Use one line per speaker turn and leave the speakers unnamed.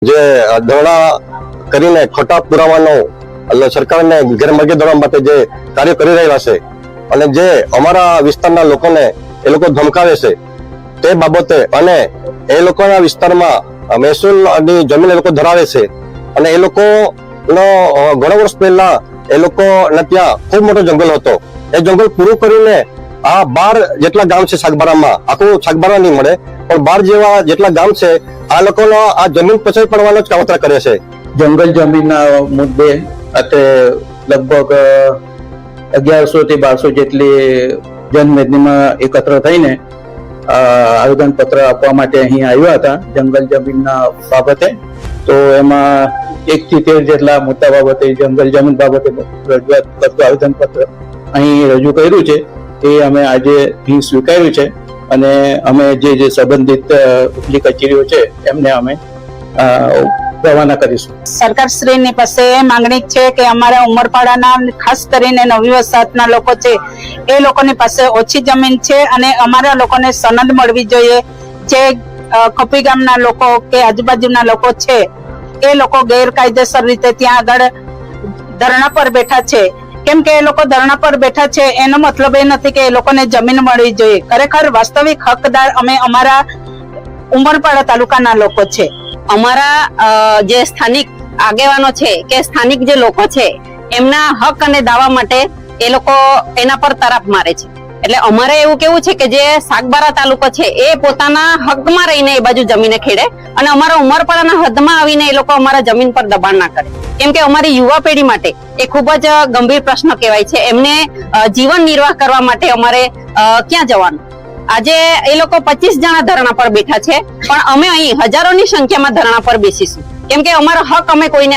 જે ધરણા કરીને ખોટા પુરાવાનો એટલે સરકારને ગેરમાર્ગે દોરવા માટે જે કાર્ય કરી રહેલા છે અને જે અમારા વિસ્તારના લોકોને એ લોકો ધમકાવે છે તે બાબતે અને એ લોકોના વિસ્તારમાં મહેસૂલની જમીન એ લોકો ધરાવે છે અને એ લોકોનો ઘણા વર્ષ પહેલા એ લોકોને ત્યાં ખૂબ મોટો જંગલ હતો. એ જંગલ પૂરું કરીને આ 12 જેટલા ગામ છે સાગબારામાં, આખું સાગબારા નહીં મળે પણ 12 જેવા જેટલા ગામ છે આ લોકોનો આ જમીન પચાવી પડવાનો જ કાવતરા કરે છે.
જંગલ જમીનના મુદ્દે અત્યારે લગભગ 1100 થી 1200 જેટલી જનમેદનીમાં એકત્ર થઈને આવેદન પત્ર આપવા માટે અહીં આવ્યા હતા જંગલ જમીનના બાબતે. તો એમાં 1 થી 13 જેટલા મુદ્દા બાબતે જંગલ જમીન બાબતે રજૂઆત કરતું આવેદન પત્ર અહીં રજૂ કર્યું છે. એ અમે આજે અહીં સ્વીકાર્યું છે અને અમે જે સંબંધિત ઉપલી કચેરીઓ છે એમને અમે રવાના કરીશું.
સરકાર શ્રીની પાસે માંગણી છે કે અમારા ઉમરપાડાના ખાસ કરીને નવી વસાહતના લોકો છે એ લોકોની પાસે ઓછી જમીન છે અને અમારા લોકોને સનદ મળવી જોઈએ. જે કપી ગામના લોકો કે આજુબાજુના લોકો છે એ લોકો ગેરકાયદેસર રીતે ત્યાં આગળ ધરણા પર બેઠા છે. કેમ કે એ લોકો ધરણા પર બેઠા છે એનો મતલબ એ નથી કે એ લોકોને જમીન મળવી જોઈએ. ખરેખર વાસ્તવિક હકદાર અમે અમારા ઉમરપાડા તાલુકાના લોકો છે.
અમારા જે સ્થાનિક આગેવાનો છે કે સ્થાનિક જે લોકો છે એમના હક અને દાવા માટે એ લોકો એના પર તરફ મારે છે. એટલે અમારે એવું કેવું છે કે જે સાગબારા તાલુકો છે એ પોતાના હકમાં રહીને એ બાજુ જમીને ખેડે અને અમારા ઉમરપાડાના હદમાં આવીને એ લોકો અમારા જમીન પર દબાણ ના કરે. કેમ કે અમારી યુવા પેઢી માટે એ ખૂબ જ ગંભીર પ્રશ્ન કહેવાય છે. એમને જીવન નિર્વાહ કરવા માટે અમારે ક્યાં જવાનું? આજે એ લોકો 25 જણા ધરણા પર બેઠા છે પણ અમે અહીં હજારોની સંખ્યામાં ધરણા પર બેસીશું કેમ કે અમારો હક અમે કોઈને